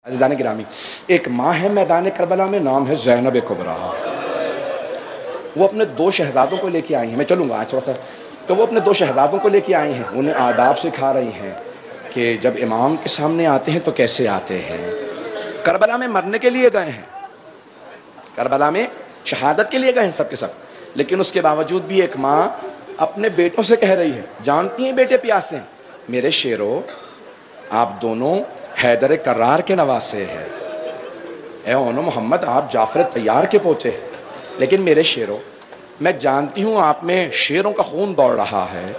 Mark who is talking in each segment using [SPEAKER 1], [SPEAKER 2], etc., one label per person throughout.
[SPEAKER 1] عزیزان گرامی، ایک ماں ہے میدان کربلا میں، نام ہے زینب کبریٰ۔ وہ اپنے دو شہزادوں کو لے کے آئی ہیں، میں چلوں گا آج تھوڑا سا، تو وہ اپنے دو شہزادوں کو لے کے آئی ہیں، انہیں آداب سکھا رہی ہیں کہ جب امام کے سامنے آتے ہیں تو کیسے آتے ہیں۔ کربلا میں مرنے کے لیے گئے ہیں، کربلا میں شہادت کے لیے گئے ہیں سب کے سب، لیکن اس کے باوجود بھی ایک ماں اپنے بیٹوں سے کہہ رہی ہے، جانتی ہیں بیٹے پیاسے ہیں، میرے شیرو آپ دونوں حیدر کرار کے نواسے ہیں، اے اونو محمد آپ جعفر طیار کے پوتے ہیں، لیکن میرے شیرو میں جانتی ہوں آپ میں شیروں کا خون دوڑ رہا ہے،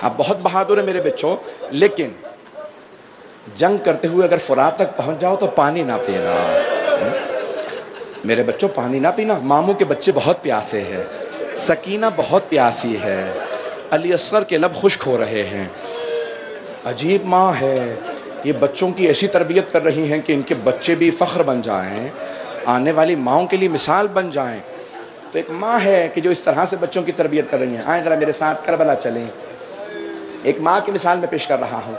[SPEAKER 1] آپ بہت بہادر ہیں میرے بچوں، لیکن جنگ کرتے ہوئے اگر فرات تک پہنچ جاؤ تو پانی نہ پینا، میرے بچوں پانی نہ پینا، ماموں کے بچے بہت پیاسے ہیں، سکینہ بہت پیاسی ہے، علی اصغر کے لب خشک ہو رہے ہیں، عجیب ماں ہے، یہ بچوں کی ایسی تربیت کر رہی ہیں کہ ان کے بچے بھی فخر بن جائیں، آنے والی ماؤں کے لیے مثال بن جائیں۔ تو ایک ماں ہے کہ جو اس طرح سے بچوں کی تربیت کر رہی ہیں۔ آئیں ذرا میرے ساتھ کربلا چلیں، ایک ماں کی مثال میں پیش کر رہا ہوں،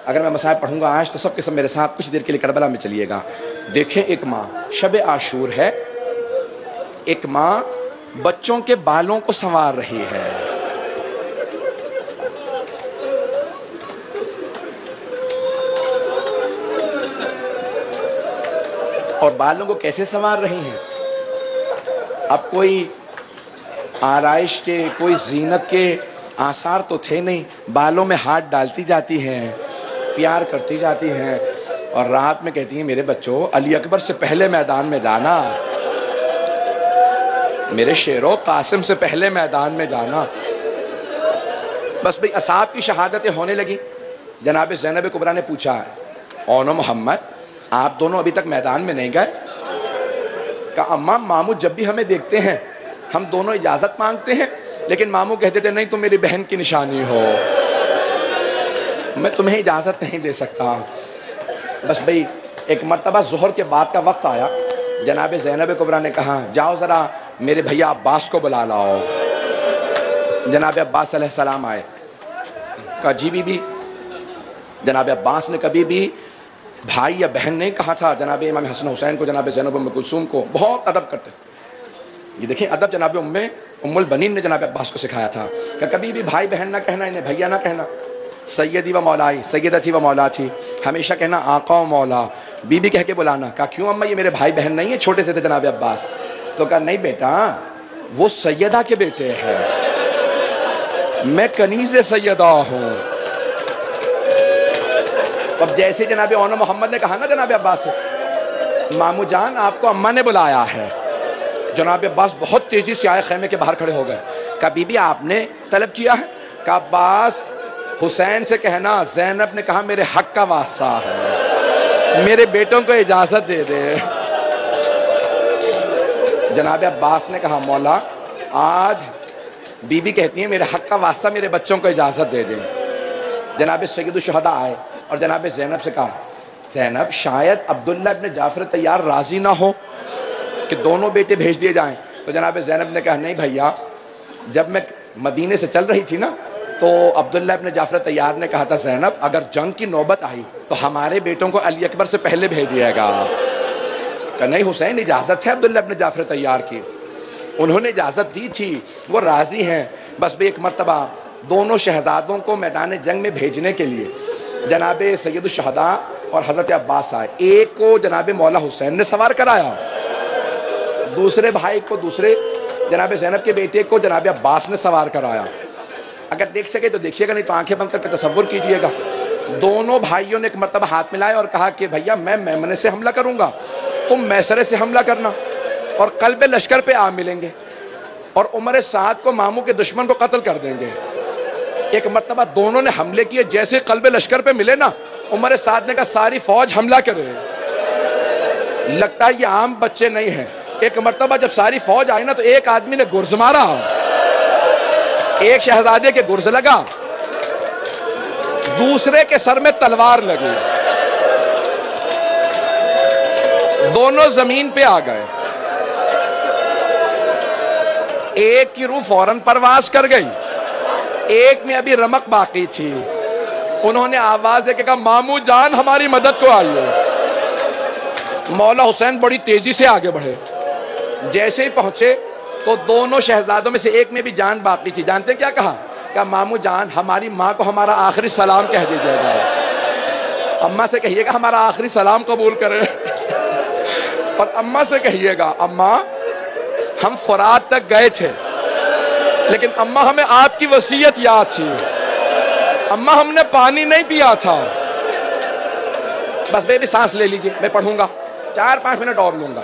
[SPEAKER 1] اگر میں مصائب پڑھوں گا آج تو سب کے سب میرے ساتھ کچھ دیر کے لیے کربلا میں چلیے گا۔ دیکھیں ایک ماں، شب عاشور ہے، ایک ماں بچوں کے بالوں کو سنوار رہی ہے، اور بالوں کو کیسے سنوار رہی ہیں؟ اب کوئی آرائش کے، کوئی زینت کے آثار تو تھے نہیں، بالوں میں ہاتھ ڈالتی جاتی ہیں، پیار کرتی جاتی ہیں، اور رات میں کہتی ہیں میرے بچوں علی اکبر سے پہلے میدان میں جانا، میرے شیرو قاسم سے پہلے میدان میں جانا۔ بس بھئی اصحاب کی شہادتیں ہونے لگی، جناب زینب کبریٰ نے پوچھا اونو محمد آپ دونوں ابھی تک میدان میں نہیں گئے؟ کہا اماں ماموں جب بھی ہمیں دیکھتے ہیں ہم دونوں اجازت مانگتے ہیں، لیکن ماموں کہتے تھے نہیں تم میری بہن کی نشانی ہو، میں تمہیں اجازت نہیں دے سکتا۔ بس بھئی ایک مرتبہ ظہر کے بعد کا وقت آیا، جناب زینب کبریٰ نے کہا جاؤ ذرا میرے بھیا عباس کو بلا لاؤ۔ جناب عباس علیہ السلام آئے، کہا جی بی بی۔ جناب عباس نے کبھی بھی بھائی یا بہن نہیں کہا تھا، جناب امام حسن حسین کو، جناب زینب ام کلثوم کو بہت ادب کرتے، یہ دیکھیں ادب جناب ام البنین نے جناب عباس کو سکھایا تھا کہ کبھی بھی بھائی بہن نہ کہنا، انہیں بھیا نہ کہنا، سیدی و مولائی، سیدتی و مولا تھی، ہمیشہ کہنا آقا و مولا، بی بی کہہ کے بلانا۔ کہا کیوں اماں یہ میرے بھائی بہن نہیں ہیں، چھوٹے سے تھے جناب عباس؟ تو کہا نہیں بیٹا وہ سیدہ کے بیٹے ہیں، میں کنیز سیدہ ہوں۔ اب جیسے جناب اونو محمد نے کہا نا جناب عباس سے مامو جان آپ کو اماں نے بلایا ہے، جناب عباس بہت تیزی سے آئے، خیمے کے باہر کھڑے ہو گئے، کہا بی بی آپ نے طلب کیا ہے؟ کہا عباس حسین سے کہنا زینب نے کہا میرے حق کا واسطہ ہے، میرے بیٹوں کو اجازت دے دے۔ جناب عباس نے کہا مولا آج بی بی کہتی ہیں میرے حق کا واسطہ میرے بچوں کو اجازت دے دیں۔ جناب سید الشہداء آئے اور جناب زینب سے کہا زینب شاید عبداللہ ابن جعفر طیار راضی نہ ہو کہ دونوں بیٹے بھیج دیے جائیں۔ تو جناب زینب نے کہا نہیں بھیا، جب میں مدینے سے چل رہی تھی نا تو عبداللہ ابن جعفر طیار نے کہا تھا زینب اگر جنگ کی نوبت آئی تو ہمارے بیٹوں کو علی اکبر سے پہلے بھیجیے گا۔ کہا نہیں حسین اجازت ہے عبداللہ ابن جعفر طیار کی، انہوں نے اجازت دی تھی، وہ راضی ہیں۔ بس بھی ایک مرتبہ دونوں شہزادوں کو میدان جنگ میں بھیجنے کے لیے جناب سید الشہداء اور حضرت عباس آئے، ایک کو جناب مولا حسین نے سوار کرایا، دوسرے بھائی کو، دوسرے جناب زینب کے بیٹے کو جناب عباس نے سوار کرایا۔ اگر دیکھ سکے تو دیکھیے گا، نہیں تو آنکھیں بند کر کے تصور کیجئے گا۔ دونوں بھائیوں نے ایک مرتبہ ہاتھ ملائے اور کہا کہ بھیا میں میمنے سے حملہ کروں گا، تم میسرے سے حملہ کرنا، اور قلب لشکر پہ آ ملیں گے، اور عمر سعد کو ماموں کے دشمن کو قتل کر دیں گے۔ ایک مرتبہ دونوں نے حملے کیے، جیسے قلب لشکر پہ ملے نا عمر سعد نے کہا ساری فوج حملہ کرے، لگتا ہے یہ عام بچے نہیں ہیں۔ ایک مرتبہ جب ساری فوج آئی نا تو ایک آدمی نے گرز مارا، ایک شہزادے کے گرز لگا، دوسرے کے سر میں تلوار لگی، دونوں زمین پہ آ گئے، ایک کی روح فوراً پرواز کر گئی، ایک میں ابھی رمق باقی تھی۔ انہوں نے آواز دے کے کہا مامو جان ہماری مدد کو آئیے۔ مولا حسین بڑی تیزی سے آگے بڑھے. جیسے ہی پہنچے تو دونوں شہزادوں میں سے ایک میں بھی جان باقی تھی. جانتے کیا کہا؟ کہ ماموں جان ہماری ماں کو ہمارا آخری سلام کہہ دیجیے گا. اماں سے کہیے گا ہمارا آخری سلام قبول کرے. اور اماں سے کہیے گا اماں ہم فرات تک گئے تھے لیکن اماں ہمیں آپ کی وصیت یاد تھی. اماں ہم نے پانی نہیں پیا تھا. بس بیبی سانس لے لیجئے میں پڑھوں گا 4-5 منٹ اور لوں گا.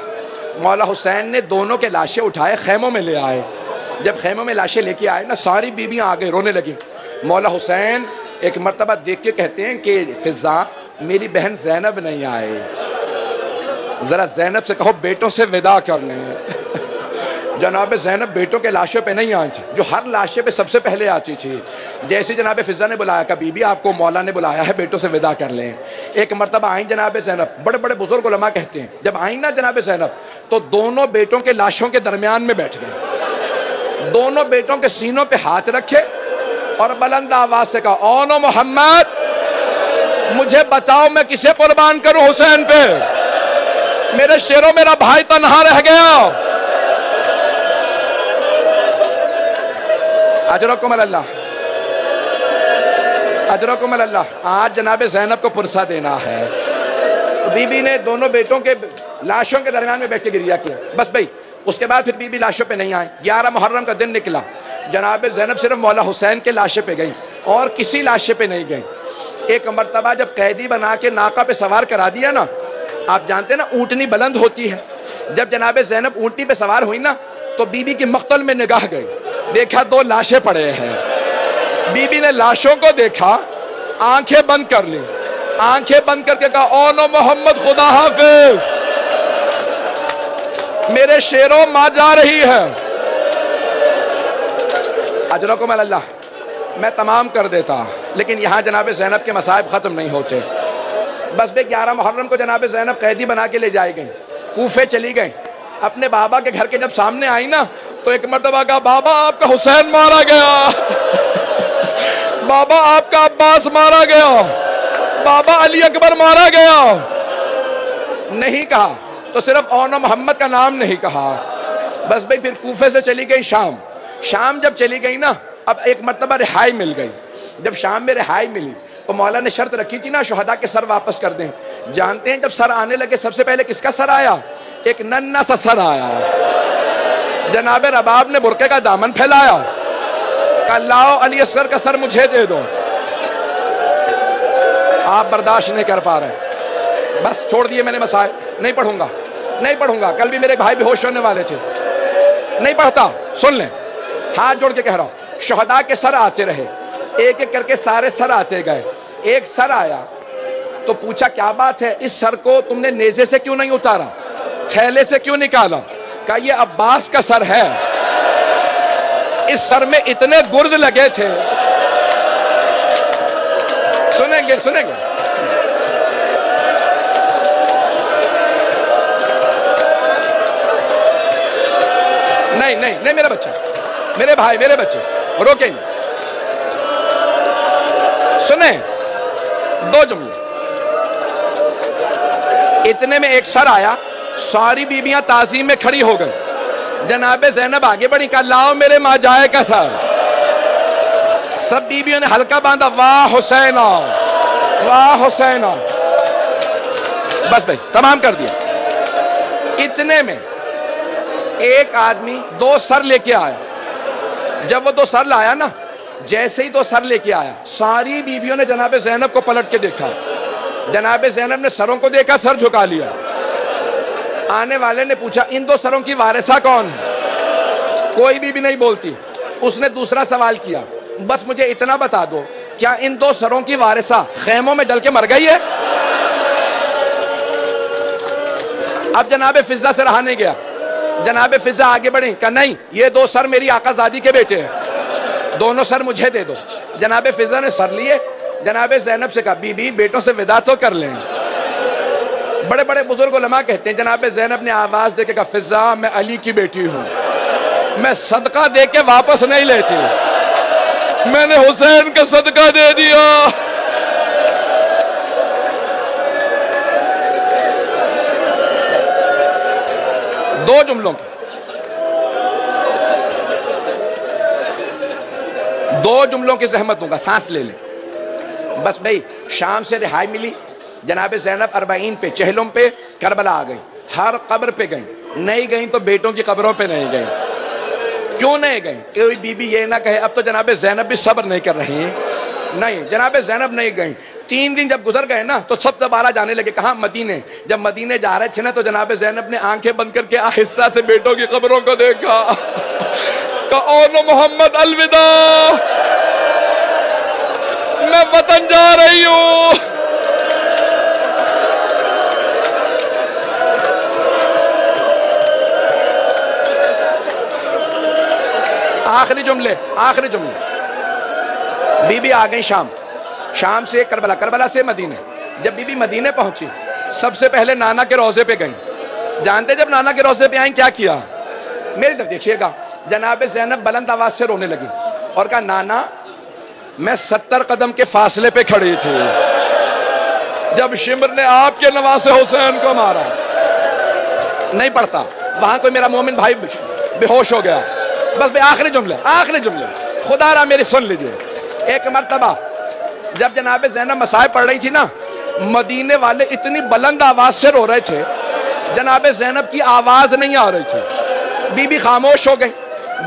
[SPEAKER 1] مولا حسین نے دونوں کے لاشیں اٹھائے خیموں میں لے آئے. جب خیموں میں لاشیں لے کے آئے نا ساری بیویاں آگے رونے لگیں. مولا حسین ایک مرتبہ دیکھ کے کہتے ہیں کہ فضا میری بہن زینب نہیں آئے, ذرا زینب سے کہو بیٹوں سے وداع کرنے. جناب زینب بیٹوں کے لاشوں پہ نہیں آئی تھی جو ہر لاشے پہ سب سے پہلے آتی تھی. جیسے جناب فضا نے بلایا کہ بی بی آپ کو مولا نے بلایا ہے بیٹوں سے وداع کر لیں. ایک مرتبہ آئیں جناب زینب. بڑے بڑے بزرگ علماء کہتے ہیں جب آئیں نا جناب زینب تو دونوں بیٹوں کے لاشوں کے درمیان میں بیٹھ گئے. دونوں بیٹوں کے سینوں پہ ہاتھ رکھے اور بلند آواز سے کہا اونو محمد مجھے بتاؤ میں کسے قربان کروں حسین پہ. میرے شیروں میرا بھائی تنہا رہ گیا. اجرکم اللہ اجرکم اللہ. آج جناب زینب کو پرسہ دینا ہے. بی بی نے دونوں بیٹوں کے لاشوں کے درمیان میں بیٹھ کے گریہ کیا. بس بھئی اس کے بعد پھر بی بی لاشوں پہ نہیں آئے. 11 محرم کا دن نکلا. جناب زینب صرف مولا حسین کے لاشے پہ گئیں اور کسی لاشے پہ نہیں گئیں. ایک مرتبہ جب قیدی بنا کے ناقہ پہ سوار کرا دیا نا, آپ جانتے نا اونٹنی بلند ہوتی ہے. جب جناب زینب اونٹنی پہ سوار ہوئی نا تو بی بی کی مقتل میں نگاہ گئی. دیکھا 2 لاشیں پڑے ہیں. بی بی نے لاشوں کو دیکھا, آنکھیں بند کر لی. آنکھیں بند کر کے کہا اونو محمد خدا حافظ, میرے شیروں ماں جا رہی ہے. اجرکم اللہ. میں تمام کر دیتا لیکن یہاں جناب زینب کے مصائب ختم نہیں ہوتے. بس بے 11 محرم کو جناب زینب قیدی بنا کے لے جائے گئیں. کوفے چلی گئیں. اپنے بابا کے گھر کے جب سامنے آئی نا تو ایک مرتبہ کہا بابا آپ کا حسین مارا گیا, بابا آپ کا عباس مارا گیا, بابا علی اکبر مارا گیا. نہیں کہا تو صرف اونو محمد کا نام نہیں کہا. بس بھئی پھر کوفے سے چلی گئی شام. شام جب چلی گئی نا اب ایک مرتبہ رہائی مل گئی. جب شام میں رہائی ملی تو مولا نے شرط رکھی تھی نا شہداء کے سر واپس کر دیں. جانتے ہیں جب سر آنے لگے سب سے پہلے کس کا سر آیا؟ ایک ننھا سا سر آیا. جناب رباب نے برقعے کا دامن پھیلایا, کہا لاؤ علی اصغر کا سر مجھے دے دو. آپ برداشت نہیں کر پا رہے. بس چھوڑ دیے میں نے مسائل. نہیں پڑھوں گا نہیں پڑھوں گا. کل بھی میرے بھائی بے ہوش ہونے والے تھے. نہیں پڑھتا. سن لیں ہاتھ جوڑ کے کہہ رہا ہوں. شہداء کے سر آتے رہے, ایک ایک کر کے سارے سر آتے گئے. ایک سر آیا تو پوچھا کیا بات ہے, اس سر کو تم نے نیزے سے کیوں نہیں اتارا, تھیلے سے کیوں نکالا؟ کہا یہ عباس کا سر ہے, اس سر میں اتنے گرز لگے تھے. سنیں گے سنیں گے. نہیں نہیں نہیں میرے بچے, میرے بھائی میرے بچے روکیں. سنیں 2 جملے. اتنے میں ایک سر آیا, ساری بیویاں تعظیم میں کھڑی ہو گئی. جناب زینب آگے بڑھی, کہا لاؤ میرے ماں جائے کا سر. سب بیویوں نے ہلکا باندھا, واہ حسینہ واہ حسینہ. بس بھائی تمام کر دیا. اتنے میں ایک آدمی 2 سر لے کے آیا. جب وہ 2 سر لایا نا, جیسے ہی 2 سر لے کے آیا ساری بیویوں نے جناب زینب کو پلٹ کے دیکھا. جناب زینب نے سروں کو دیکھا, سر جھکا لیا. آنے والے نے پوچھا ان 2 سروں کی وارثہ کون ہے؟ کوئی بھی نہیں بولتی. اس نے دوسرا سوال کیا, بس مجھے اتنا بتا دو کیا ان 2 سروں کی وارثہ خیموں میں جل کے مر گئی ہے؟ اب جناب فضا سے رہا نہیں گیا. جناب فضا آگے بڑھیں, کہا نہیں یہ 2 سر میری آقا زادی کے بیٹے ہیں, دونوں سر مجھے دے دو. جناب فضا نے سر لیے. جناب زینب سے کہا بی بی بیٹوں سے وداع تو کر لیں. بڑے بڑے بزرگ علماء کہتے ہیں جناب زینب نے آواز دے کے کہا فضا میں علی کی بیٹی ہوں, میں صدقہ دے کے واپس نہیں لیتی, میں نے حسین کا صدقہ دے دیا. دو جملوں کی، دو جملوں کی زحمت دوں گا، سانس لے لیں بس بھائی۔ شام سے رہائی ملی، جناب زینب 40 پہ چہلم پہ کربلا آ گئی، ہر قبر پہ گئیں، نہیں گئیں تو بیٹوں کی قبروں پہ نہیں گئیں۔ کیوں نہیں گئیں؟ کوئی بی بی یہ نہ کہے اب تو جناب زینب بھی صبر نہیں کر رہی ہیں، نہیں، جناب زینب نہیں گئیں۔ 3 دن جب گزر گئے نا تو سب دوبارہ جانے لگے، کہاں؟ مدینے۔ جب مدینے جا رہے تھے نا تو جناب زینب نے آنکھیں بند کر کے آہستہ سے بیٹوں کی قبروں کو دیکھا، کہا اولو محمد الوداع، میں وطن جا رہی ہوں۔ آخری جملے، آخری جملے۔ بی بی آ گئی شام، شام سے کربلا، کربلا سے مدینے۔ جب بی بی مدینے پہنچی سب سے پہلے نانا کے روضے پہ گئیں۔ جانتے جب نانا کے روضے پہ آئیں کیا کیا؟ میری طرف دیکھیے گا، جناب زینب بلند آواز سے رونے لگی اور کہا نانا میں 70 قدم کے فاصلے پہ کھڑی تھی جب شمر نے آپ کے نواسے حسین کو مارا۔ نہیں پڑھتا، وہاں کوئی میرا مومن بھائی بے ہوش ہو گیا۔ بس بھئی آخری جملے، آخری جملے، خدا را میری سن لیجئے۔ ایک مرتبہ جب جناب زینب مسائب پڑھ رہی تھی نا، مدینے والے اتنی بلند آواز سے رو رہے تھے، جناب زینب کی آواز نہیں آ رہی تھی۔ بی بی خاموش ہو گئی۔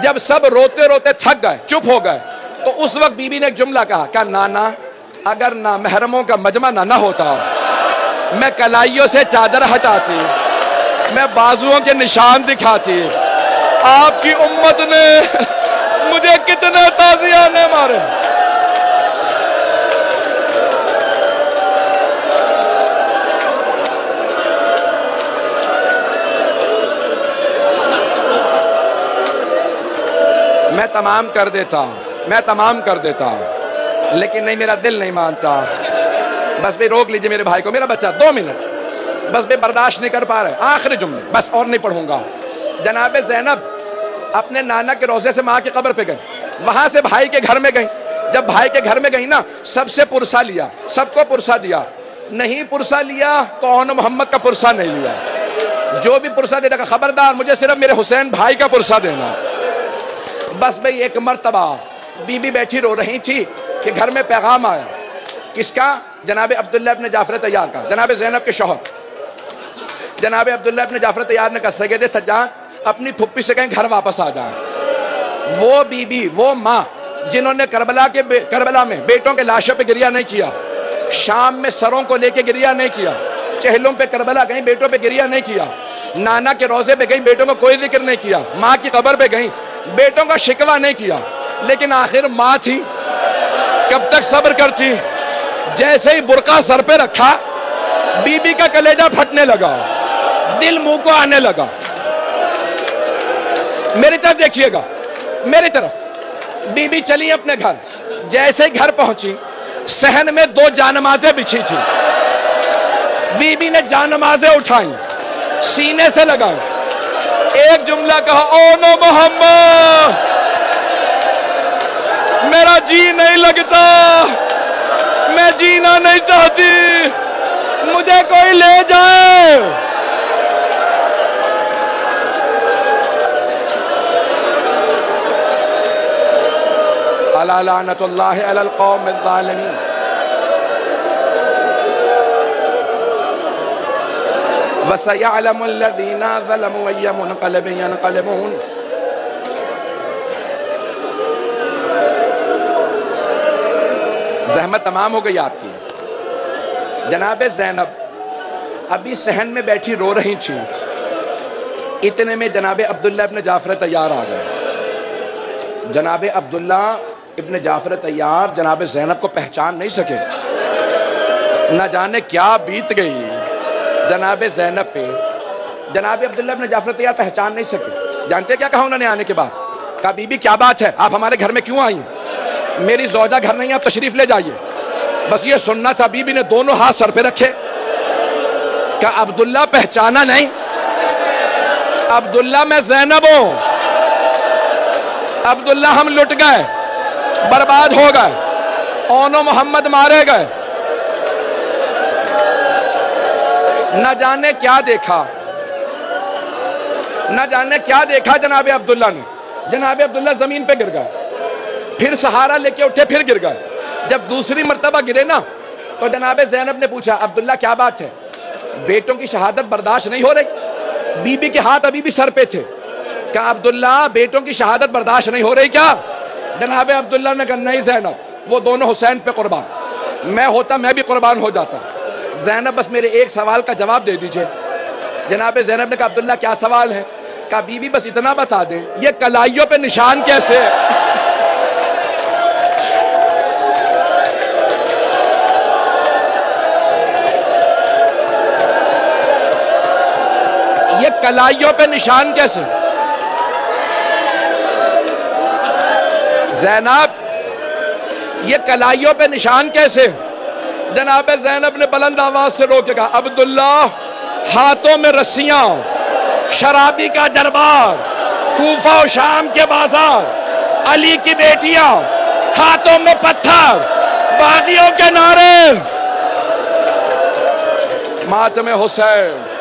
[SPEAKER 1] جب سب روتے روتے تھک گئے، چپ ہو گئے، تو اس وقت بی بی نے ایک جملہ کہا کہ نانا اگر نہ محرموں کا مجمع نہ ہوتا، میں کلائیوں سے چادر ہٹاتی، میں بازوؤں کے نشان دکھاتی، آپ کی امت نے مجھے کتنے تازیانے مارے۔ میں تمام کر دیتا ہوں، میں تمام کر دیتا ہوں، لیکن نہیں، میرا دل نہیں مانتا۔ بس بھی روک لیجئے میرے بھائی کو، میرا بچہ 2 منٹ، بس بھی برداشت نہیں کر پا رہے۔ آخری جملے، بس اور نہیں پڑھوں گا۔ جناب زینب اپنے نانا کے روضے سے ماں کی قبر پہ گئیں، وہاں سے بھائی کے گھر میں گئیں۔ جب بھائی کے گھر میں گئیں نا، سب سے پرسہ لیا، سب کو پرسہ دیا۔ نہیں پرسہ لیا تو اون محمد کا پرسہ نہیں لیا۔ جو بھی پرسہ دے گا خبردار مجھے صرف میرے حسین بھائی کا پرسہ دینا۔ بس بھئی ایک مرتبہ بی بی بیٹھی رو رہی تھی کہ گھر میں پیغام آیا۔ کس کا؟ جناب عبداللہ ابن جعفر طیار کا، جناب زینب کے شوہر۔ جناب عبداللہ ابن جعفر طیار نے کہا سید سجاد اپنی پھپھی سے کہیں گھر واپس آ جائیں۔ وہ بی بی، وہ ماں جنہوں نے کربلا میں بیٹوں کے لاشوں پہ گریہ نہیں کیا، شام میں سروں کو لے کے گریہ نہیں کیا، چہلوں پہ کربلا گئیں بیٹوں پہ گریہ نہیں کیا، نانا کے روضے پہ گئیں بیٹوں کو کوئی ذکر نہیں کیا، ماں کی قبر پہ گئیں بیٹوں کا شکوہ نہیں کیا، لیکن آخر ماں تھی، کب تک صبر کرتی؟ جیسے ہی برقع سر پہ رکھا بی بی کا کلیجہ پھٹنے لگا، دل منہ کو آنے لگا۔ میری طرف دیکھیے گا، میری طرف۔ بی بی چلی اپنے گھر، جیسے ہی گھر پہنچی صحن میں 2 جانمازیں بچھی تھی۔ بی بی نے جانمازیں اٹھائیں، سینے سے لگائیں، ایک جملہ کہا اونو محمد میرا جی نہیں لگتا، میں جینا نہیں چاہتی، مجھے کوئی لے جائے۔ الا لعنت اللہ علی القوم الظالمین۔ وَسَيَعْلَمُ الَّذِينَ ظَلَمُوا أَيَّ مُنْقَلَبٍ يَنْقَلِبُونَ۔ زحمت تمام ہو گئی آپ کی۔ جناب زینب ابھی صحن میں بیٹھی رو رہی تھی، اتنے میں جناب عبداللہ ابن جعفر طیار آ گئے۔ جناب عبداللہ ابن جعفر طیار جناب زینب کو پہچان نہیں سکے، نہ جانے کیا بیت گئی جناب زینب پہ۔ جناب عبداللہ ابن جعفر طیار پہچان نہیں سکے۔ جانتے کیا کہا انہوں نے آنے کے بعد؟ کہا بی بی کیا بات ہے، آپ ہمارے گھر میں کیوں آئی ہیں؟ میری زوجہ گھر نہیں ہے، آپ تشریف لے جائیے۔ بس یہ سننا تھا۔ بی بی نے دونوں ہاتھ سر پہ رکھے، کہا عبداللہ پہچانا نہیں؟ عبداللہ میں زینب ہوں، عبداللہ ہم لٹ گئے، برباد ہو گئے، اونو محمد مارے گئے۔ نہ جانے کیا دیکھا، نہ جانے کیا دیکھا جناب عبداللہ نے. جناب عبداللہ زمین پہ گر گئے, پھر سہارا لے کے اٹھے, پھر گر گئے. جب دوسری مرتبہ گرے نا تو جناب زینب نے پوچھا, عبداللہ کیا بات ہے, بیٹوں کی شہادت برداشت نہیں ہو رہی؟ بی بی کے ہاتھ ابھی بھی سر پہ تھے. کہا عبداللہ بیٹوں کی شہادت برداشت نہیں ہو رہی کیا؟ جناب عبداللہ نے کہا نہیں زینب, وہ دونوں حسین پہ قربان, میں ہوتا میں بھی قربان ہو جاتا. زینب بس میرے ایک سوال کا جواب دے دیجئے. جناب زینب نے کہا عبداللہ کیا سوال ہے؟ کہا بی بی بس اتنا بتا دیں یہ کلائیوں پہ نشان کیسے ہے؟ یہ کلائیوں پہ نشان کیسے؟ زینب یہ کلائیوں پہ نشان کیسے؟ جناب زینب نے بلند آواز سے رو کے کہا عبداللہ ہاتھوں میں رسیاں, شرابی کا دربار, کوفہ و شام کے بازار, علی کی بیٹیاں, ہاتھوں میں پتھر, باغیوں کے نعرے, ماتم حسین.